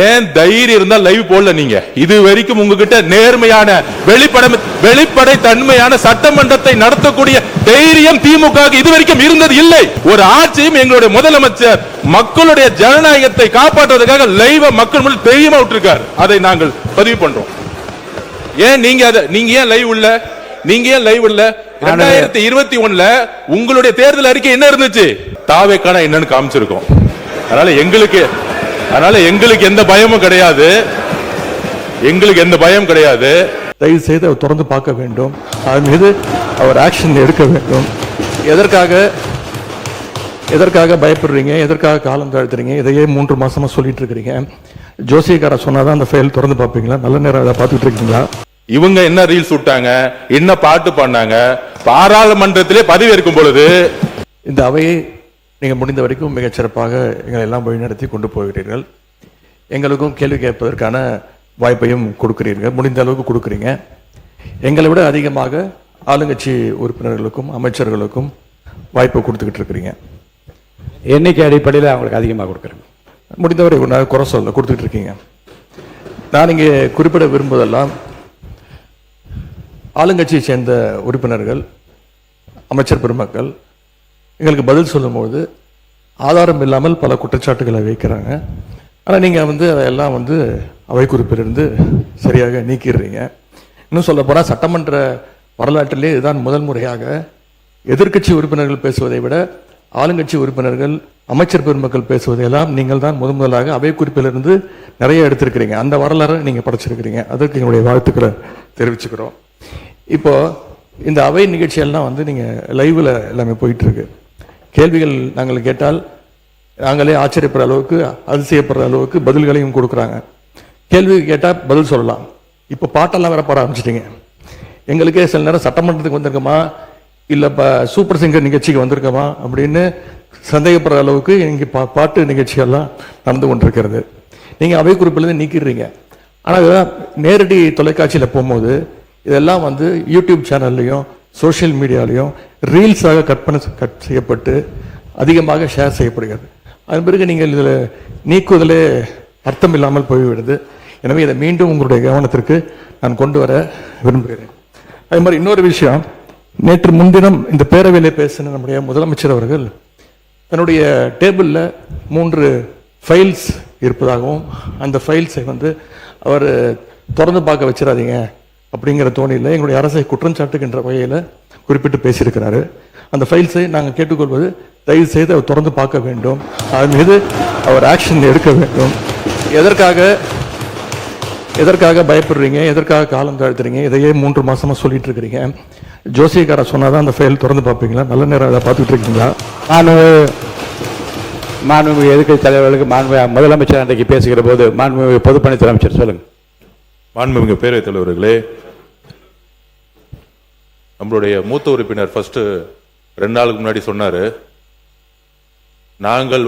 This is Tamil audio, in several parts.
ஏன் தைரியம் இருந்தா லைவ் போடல? நீங்க இது வரைக்கும் உங்ககிட்ட நேர்மையான வெளிப்படை தன்மையான சட்டமன்றத்தை நடத்தக்கூடிய தைரியம் திமுக இதுவரைக்கும் இருந்தது இல்லை. ஒரு ஆட்சியும் எங்களுடைய முதலமைச்சர் மக்களுடைய ஜனநாயகத்தை காப்பாற்றுவதற்காக லைவ் மக்கள் முன் தெரியுமா விட்டுருக்கார். அதை நாங்கள் பதிவு பண்றோம். ஏன் நீங்க ஏன் லைவ் இல்ல? நீங்க ஏன் லைவ் இல்ல? 2021 உங்களுடைய தேர்தல் அறிக்கை என்ன இருந்துச்சு? தாவேக்கான என்னன்னு காமிச்சிருக்கோம். அதனால எங்களுக்கு எந்த பயமும் கிடையாது. எங்களுக்கு எந்த பயம் கிடையாது. தயவு செய்து அவர் தொடர்ந்து பார்க்க வேண்டும். அதன் மீது அவர் ஆக்ஷன் எடுக்க வேண்டும். எதற்காக பயப்படுறீங்க? எதற்காக காலம் தாழ்த்துறீங்க? இதையே 3 மாசமா சொல்லிட்டு இருக்கிறீங்க. ஜோசியக்கார சொன்னாதான் அந்த ஃபைல் திறந்து பார்ப்பீங்களா? நல்ல நேரம் அதை பார்த்துட்டு இருக்கீங்களா? இவங்க என்ன ரீல்ஸ் விட்டாங்க, என்ன பாட்டு பண்ணாங்க? பாராளுமன்றத்திலே பதவியேற்கும் பொழுது இந்த அவையை நீங்கள் முடிந்த வரைக்கும் மிகச்சிறப்பாக எங்களை எல்லாம் வழிநடத்தி கொண்டு போகிறீர்கள். எங்களுக்கும் கேள்வி கேட்பதற்கான வாய்ப்பையும் கொடுக்கிறீர்கள், முடிந்த அளவுக்கு கொடுக்குறீங்க. எங்களை விட அதிகமாக ஆளுங்கட்சி உறுப்பினர்களுக்கும் அமைச்சர்களுக்கும் வாய்ப்பு கொடுத்துக்கிட்டு இருக்கிறீங்க. எண்ணிக்கை அடிப்படையில் அவங்களுக்கு அதிகமாக கொடுக்குறேங்க. முடிந்தவரை குறை சொல்ல கொடுத்துட்டு இருக்கீங்க. நான் இங்கே குறிப்பிட விரும்புவதெல்லாம் ஆளுங்கட்சியை சேர்ந்த உறுப்பினர்கள், அமைச்சர் பெருமக்கள் எங்களுக்கு பதில் சொல்லும்போது ஆதாரம் இல்லாமல் பல குற்றச்சாட்டுகளை வைக்கிறாங்க. ஆனால் நீங்கள் அதையெல்லாம் அவை குறிப்பிலிருந்து சரியாக நீக்கிடுறீங்க. இன்னும் சொல்ல போனால் சட்டமன்ற வரலாற்றிலே இதுதான் முதல் முறையாக எதிர்க்கட்சி உறுப்பினர்கள் பேசுவதை விட ஆளுங்கட்சி உறுப்பினர்கள் அமைச்சர் பெருமக்கள் பேசுவதையெல்லாம் நீங்கள் தான் முதலாக அவை குறிப்பிலிருந்து நிறைய எடுத்திருக்கிறீங்க. அந்த வரலாறு நீங்கள் படைச்சிருக்கிறீங்க. அதற்கு எங்களுடைய வாழ்த்துக்களை தெரிவிச்சுக்கிறோம். இப்போ இந்த அவை நிகழ்ச்சியெல்லாம் நீங்கள் லைவ்ல எல்லாமே போயிட்டு இருக்கு. கேள்விகள் நாங்கள் கேட்டால் நாங்களே ஆச்சரியப்படுற அளவுக்கு, அதிசயப்படுற அளவுக்கு பதில்களையும் கொடுக்குறாங்க. கேள்வி கேட்டால் பதில் சொல்லலாம். இப்போ பாட்டெல்லாம் வேற பாட ஆரம்பிச்சிட்டிங்க. எங்களுக்கே சில நேரம் சட்டமன்றத்துக்கு வந்திருக்கோமா இல்லை சூப்பர் சிங்கர் நிகழ்ச்சிக்கு வந்திருக்கோமா அப்படின்னு சந்தேகப்படுற அளவுக்கு இங்கே பாட்டு நிகழ்ச்சிகள்லாம் நடந்து கொண்டிருக்கிறது. நீங்கள் அவை குறிப்பிலிருந்து நீக்கிடுறீங்க. ஆனால் நேரடி தொலைக்காட்சியில் போகும்போது இதெல்லாம் யூடியூப் சேனல்லையும் சோஷியல் மீடியாலையும் ரீல்ஸாக கட் செய்யப்பட்டு அதிகமாக ஷேர் செய்யப்படுகிறது. அதன் பிறகு நீங்கள் இதில் நீக்குவதிலே அர்த்தம் இல்லாமல் போய்விடுது. எனவே இதை மீண்டும் உங்களுடைய கவனத்திற்கு நான் கொண்டு வர விரும்புகிறேன். அதே மாதிரி இன்னொரு விஷயம், நேற்று முன்தினம் இந்த பேரவையிலே பேசின நம்முடைய முதலமைச்சர் அவர்கள் தன்னுடைய டேபிளில் 3 ஃபைல்ஸ் இருப்பதாகவும் அந்த ஃபைல்ஸை அவர் திறந்து பார்க்க வச்சிடாதீங்க அப்படிங்கிற தோணியில் எங்களுடைய அரசை குற்றஞ்சாட்டுகின்ற வகையில் குறிப்பிட்டு பேசியிருக்கிறாரு. அந்த ஃபைல்ஸை நாங்கள் கேட்டுக்கொள்வது, தயவு செய்து அவர் திறந்து பார்க்க வேண்டும். அதன் மீது அவர் ஆக்ஷன் எடுக்க வேண்டும். எதற்காக பயப்படுறீங்க? எதற்காக காலம் தாழ்த்துறீங்க? இதையே 3 மாசமா சொல்லிட்டு இருக்கிறீங்க. ஜோசியக்கார சொன்னாதான் அந்த ஃபைல் திறந்து பார்ப்பீங்களா? நல்ல நேரம் அதை பார்த்துட்டு இருக்கீங்களா? மாண்புமிகு எதிர்க்கட்சி தலைவர்களுக்கு முதலமைச்சர் அன்றைக்கு பேசுகிற போது மாண்புமிகு பொதுப்பணித்துறை அமைச்சர் சொல்லுங்க. மாண்புமிகு பேரவைத் தலைவர்களே, நம்மளுடைய மூத்த உறுப்பினர் ஃபர்ஸ்ட் 2 நாளுக்கு முன்னாடி சொன்னாரு, நாங்கள்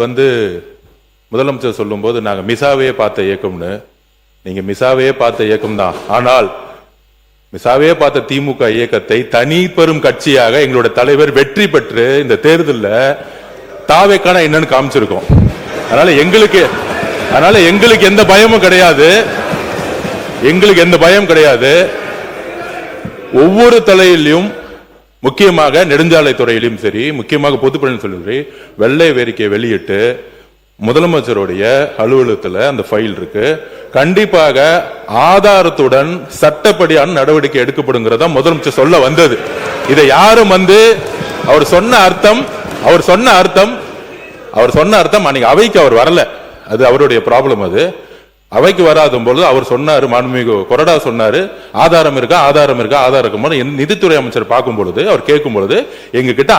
முதலமைச்சர் சொல்லும் போது நாங்க மிசாவையே பார்த்த இயக்கம்னு. நீங்க மிசாவையே பார்த்த இயக்கம் தான். ஆனால் மிசாவையே பார்த்த திமுக இயக்கத்தை தனி பெரும் கட்சியாக எங்களுடைய தலைவர் வெற்றி பெற்று இந்த தேர்தலில் தாவேக்கான என்னன்னு காமிச்சிருக்கோம். அதனால எங்களுக்கு எந்த பயமும் கிடையாது. எங்களுக்கு எந்த பயம் கிடையாது. ஒவ்வொரு தலையிலும், முக்கியமாக நெடுஞ்சாலை துறையிலும் சரி, முக்கியமாக பொதுப்பணி சொல்லி வெள்ளை வேறிக்கை வெளியிட்டு முதலமைச்சருடைய அலுவலகத்தில் அந்த ஃபைல் இருக்கு. கண்டிப்பாக ஆதாரத்துடன் சட்டப்படியான நடவடிக்கை எடுக்கப்படுங்கிறதா முதலமைச்சர் சொல்ல வந்தது. இதை யாரும் அவர் சொன்ன அர்த்தம் அன்னைக்கு அவைக்கு அவர் வரல. அது அவருடைய ப்ராப்ளம். அது அவைக்கு வராத பொழுது அவர் சொன்னாரு, மாண்புமிகு கொறடா சொன்னாரு, ஆதாரம் இருக்கா. நிதித்துறை அமைச்சர் பார்க்கும் பொழுது அவர் கேட்கும் பொழுது எங்க கிட்ட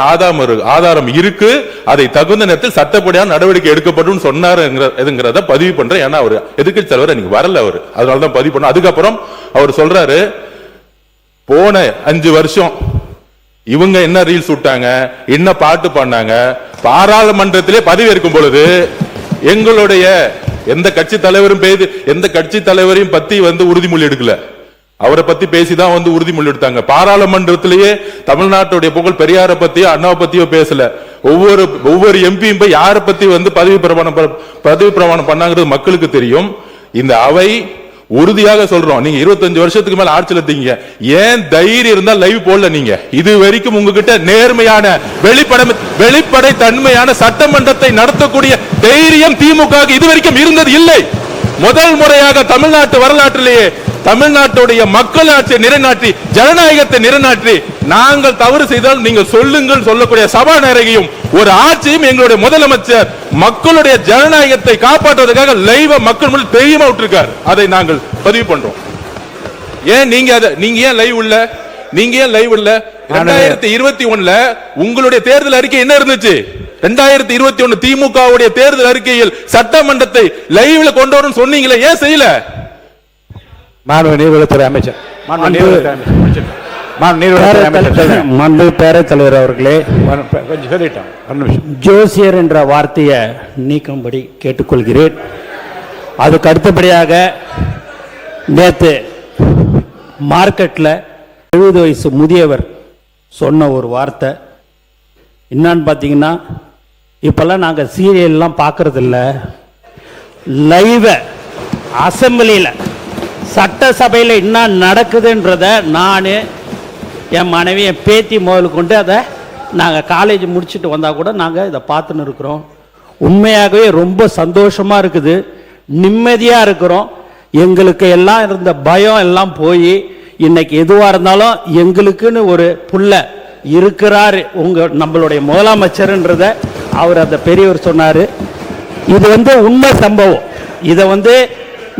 ஆதாரம் இருக்கு, அதை தகுந்த நேரத்தில் சட்டப்படியான நடவடிக்கை எடுக்கப்படும் சொன்னாருங்கிறத பதிவு பண்றேன். ஏன்னா அவர் எதிர்க்கட்சி தலைவர் இன்னைக்கு வரல, அவர் அதனாலதான் பதிவு பண்ண. அதுக்கப்புறம் அவர் சொல்றாரு, போன 5 வருஷம் இவங்க என்ன ரீல்ஸ் விட்டாங்க, என்ன பாட்டு பண்ணாங்க, பாராளுமன்றத்திலே பதவியேற்கும் பொழுது எங்களுடைய எந்த கட்சி தலைவரும் பத்தி உறுதிமொழி எடுக்கல. அவரை பத்தி பேசிதான் வந்து உறுதிமொழி எடுத்தாங்க. பாராளுமன்றத்திலேயே தமிழ்நாட்டுடைய புகழ் பெரியாரை பத்தியோ அண்ணாவை பத்தியோ பேசல. ஒவ்வொரு எம்பியும் போய் யாரை பத்தி வந்து பதவி பிரமாணம் பண்ணாங்கிறது மக்களுக்கு தெரியும். இந்த அவை உறுதியாக சொல்றோம், நீங்க 25 வருஷத்துக்கு மேல ஆட்சியில் இருக்கீங்க, ஏன் தைரியம் இருந்தா லைவ் போடல? நீங்க இது வரைக்கும் உங்ககிட்ட நேர்மையான வெளிப்படை தன்மையான சட்டமன்றத்தை நடத்தக்கூடிய தைரியம் திமுக இது வரைக்கும் இருந்தது இல்லை. முதல் முறையாக தமிழ்நாட்டு வரலாற்றிலேயே தமிழ்நாட்டுடைய மக்கள் ஆட்சியை நிலைநாட்டி ஜனநாயகத்தை நிலைநாட்டி நாங்கள் தவறு செய்தால் நீங்கள் சொல்லுங்கள் சொல்லக்கூடிய சபாநாயகியும் ஒரு ஆட்சியும் எங்களுடைய முதலமைச்சர் மக்களுடைய ஜனநாயகத்தை காப்பாற்றுவதற்காக லைவ மக்கள் முன் தெரியுமா விட்டுருக்கார். அதை நாங்கள் பதிவு பண்றோம். ஏன் நீங்க ஏன் லைவ் இல்ல? நீங்க ஏன் லைவ் இல்ல? 2021 உங்களுடைய தேர்தல் அறிக்கை என்ன இருந்துச்சு? 2021 திமுகவுடைய தேர்தல் அறிக்கையில் சட்டமன்றத்தை லைவ்ல கொண்டு வரணும் சொன்னீங்களே, ஏன் செய்யல? மாண்பு நீர்வளத்துறை அமைச்சர், மாண்பு பேரவைத் தலைவர் அவர்களே, கொஞ்சம் சொல்லிட்டோம். ஜோசியர் என்ற வார்த்தையை நீக்கும்படி கேட்டுக்கொள்கிறேன். அதுக்கு அடுத்தபடியாக நேற்று மார்க்கெட்டில் 70 வயசு முதியவர் சொன்ன ஒரு வார்த்தை என்னன்னு பார்த்தீங்கன்னா, இப்போல்லாம் நாங்கள் சீரியல்லாம் பார்க்கறதில்ல, லைவ அசம்பிளியில் சட்டசபையில் என்ன நடக்குதுன்றத நான் என் மனைவி என் பேத்தி முதல் கொண்டு அதை நாங்கள் காலேஜ் முடிச்சுட்டு வந்தால் கூட நாங்கள் இதை பார்த்துன்னு இருக்கிறோம். உண்மையாகவே ரொம்ப சந்தோஷமாக இருக்குது, நிம்மதியாக இருக்கிறோம். எங்களுக்கு எல்லாம் இருந்த பயம் எல்லாம் போய் இன்னைக்கு எதுவாக இருந்தாலும் எங்களுக்குன்னு ஒரு புள்ள இருக்கிறாரு நம்மளுடைய முதலமைச்சர்ன்றத அவர் அந்த பெரியவர் சொன்னார். இது உண்மை சம்பவம். இதை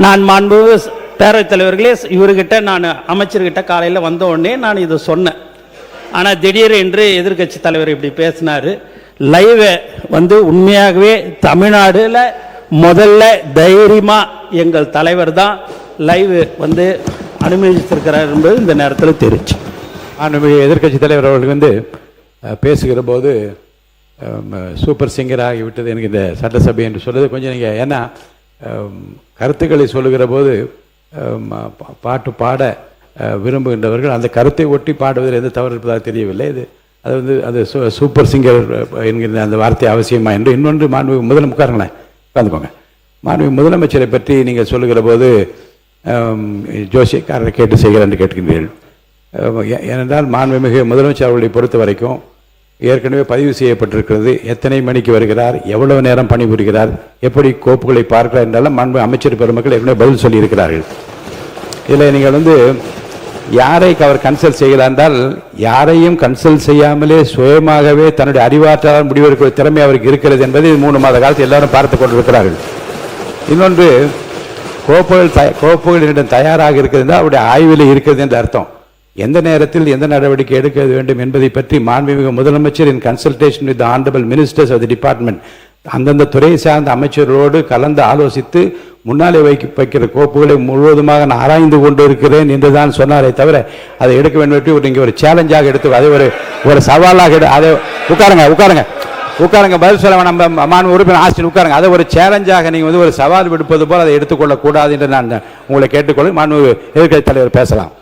நான் மாண்பு பேரவைத் தலைவர்களே, இவர்கிட்ட நான் அமைச்சர்கிட்ட காலையில் வந்த உடனே நான் இதை சொன்னேன். ஆனால் திடீரென்று எதிர்கட்சி தலைவர் இப்படி பேசினார். லைவை உண்மையாகவே தமிழ்நாடுல முதல்ல தைரியமாக எங்கள் தலைவர் தான் லைவ் அனுமதிச்சிருக்கிறார் என்பது இந்த நேரத்தில் தெரிஞ்சு. எதிர்கட்சி தலைவர் அவர்கள் பேசுகிற போது சூப்பர் சிங்கர் ஆகிவிட்டது எனக்கு இந்த சட்டசபை என்று சொல்வது கொஞ்சம் நீங்கள், ஏன்னா கருத்துக்களை சொல்லுகிற போது பாட்டு பாட விரும்புகின்றவர்கள் அந்த கருத்தை ஒட்டி பாடுவதில் எந்த தவறு இருப்பதாக தெரியவில்லை. அது சூப்பர் சிங்கர் என்கிற அந்த வார்த்தை அவசியமா என்று. இன்னொன்று மாண்புமிகு உட்காருங்களேன், உட்காந்துக்கோங்க. மாண்புமிகு முதலமைச்சரை பற்றி நீங்கள் சொல்லுகிற போது ஜோசியக்காரரை கேட்டு செய்கிறேன் என்று கேட்கின்றீர்கள். ஏனென்றால் மாண்புமிகு முதலமைச்சர் அவர்களை பொறுத்த வரைக்கும் ஏற்கனவே பதிவு செய்யப்பட்டிருக்கிறது. எத்தனை மணிக்கு வருகிறார், எவ்வளவு நேரம் பணிபுரிகிறார், எப்படி கோப்புகளை பார்க்கிறார் என்றாலும் மாண்பு அமைச்சர் பெருமக்கள் ஏற்கனவே பதில் சொல்லியிருக்கிறார்கள். இதில் நீங்கள் யாரை அவர் கன்சல்ட் செய்கிறார் என்றால், யாரையும் கன்சல்ட் செய்யாமலே சுயமாகவே தன்னுடைய அறிவாற்றலால் முடிவெடுக்கிற திறமை அவருக்கு இருக்கிறது என்பதை 3 மாத காலத்தில் எல்லாரும் பார்த்து கொண்டிருக்கிறார்கள். இன்னொன்று, கோப்புகள் என்னிடம் தயாராக இருக்கிறது என்றால் அவருடைய ஆய்வில் இருக்கிறது என்று அர்த்தம். எந்த நேரத்தில் எந்த நடவடிக்கை எடுக்க வேண்டும் என்பதை பற்றி மாண்புமிகு முதலமைச்சர் இன் consultation with honourable ministers of the department அந்தந்த துறையை சார்ந்த அமைச்சர்களோடு கலந்து ஆலோசித்து முன்னாலே வைக்கிற கோப்புகளை முழுவதுமாக நான் ஆராய்ந்து கொண்டு இருக்கிறேன் என்று தான் சொன்னாரே தவிர அதை எடுக்க வேண்டும் என்று நீங்கள் ஒரு சேலஞ்சாக எடுத்து அதை ஒரு சவாலாக அதை உட்காருங்க பதில் சொல்ல வேணாம். மாண்பு உறுப்பினர் ஆஸ்டின் உட்காருங்க. அதை ஒரு சேலஞ்சாக நீங்கள் ஒரு சவால் விடுப்பது போல் அதை எடுத்துக்கொள்ளக்கூடாது என்று நான் உங்களை கேட்டுக்கொள்ள மாண்பு எதிர்க்கட்சி தலைவர் பேசலாம்.